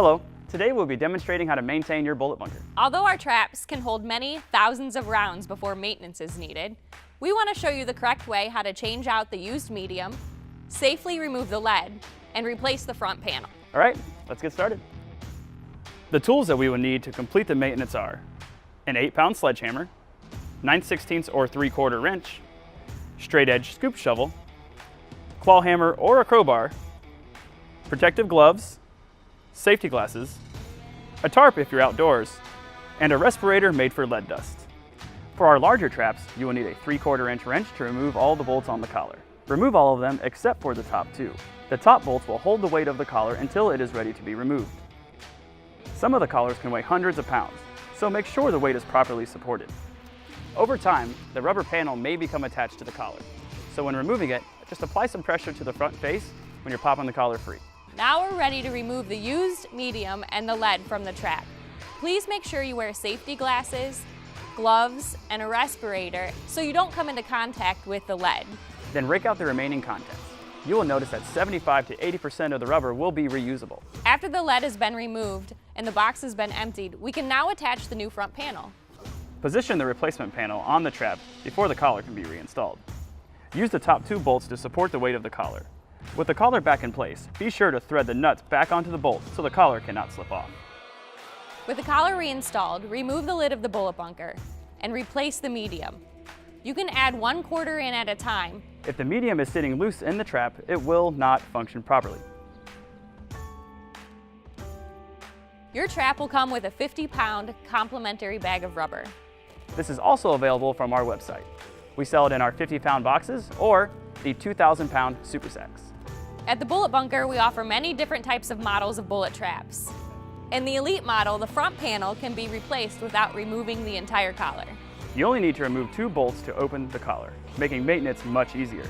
Hello, today we'll be demonstrating how to maintain your bullet bunker. Although our traps can hold many thousands of rounds before maintenance is needed, we want to show you the correct way how to change out the used medium, safely remove the lead, and replace the front panel. All right, let's get started. The tools that we will need to complete the maintenance are an 8-pound sledgehammer, 9/16 or 3/4 wrench, straight edge scoop shovel, claw hammer or a crowbar, protective gloves, safety glasses, a tarp if you're outdoors, and a respirator made for lead dust. For our larger traps, you will need a 3/4 inch wrench to remove all the bolts on the collar. Remove all of them except for the top two. The top bolts will hold the weight of the collar until it is ready to be removed. Some of the collars can weigh hundreds of pounds, so make sure the weight is properly supported. Over time, the rubber panel may become attached to the collar, so when removing it, just apply some pressure to the front face when you're popping the collar free. Now we're ready to remove the used medium and the lead from the trap. Please make sure you wear safety glasses, gloves, and a respirator so you don't come into contact with the lead. Then rake out the remaining contents. You will notice that 75 to 80% of the rubber will be reusable. After the lead has been removed and the box has been emptied, we can now attach the new front panel. Position the replacement panel on the trap before the collar can be reinstalled. Use the top two bolts to support the weight of the collar. With the collar back in place, be sure to thread the nuts back onto the bolt so the collar cannot slip off. With the collar reinstalled, remove the lid of the bullet bunker and replace the medium. You can add 1/4 in at a time. If the medium is sitting loose in the trap, it will not function properly. Your trap will come with a 50-pound complimentary bag of rubber. This is also available from our website. We sell it in our 50-pound boxes or the 2,000-pound super sacks. At the Bullet Bunker, we offer many different types of models of bullet traps. In the Elite model, the front panel can be replaced without removing the entire collar. You only need to remove 2 bolts to open the collar, making maintenance much easier.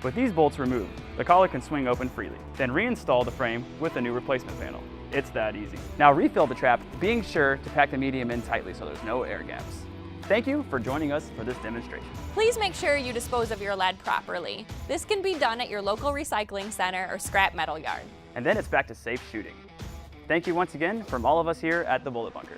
With these bolts removed, the collar can swing open freely. Then reinstall the frame with a new replacement panel. It's that easy. Now refill the trap, being sure to pack the medium in tightly so there's no air gaps. Thank you for joining us for this demonstration. Please make sure you dispose of your lead properly. This can be done at your local recycling center or scrap metal yard. And then it's back to safe shooting. Thank you once again from all of us here at the Bullet Bunker.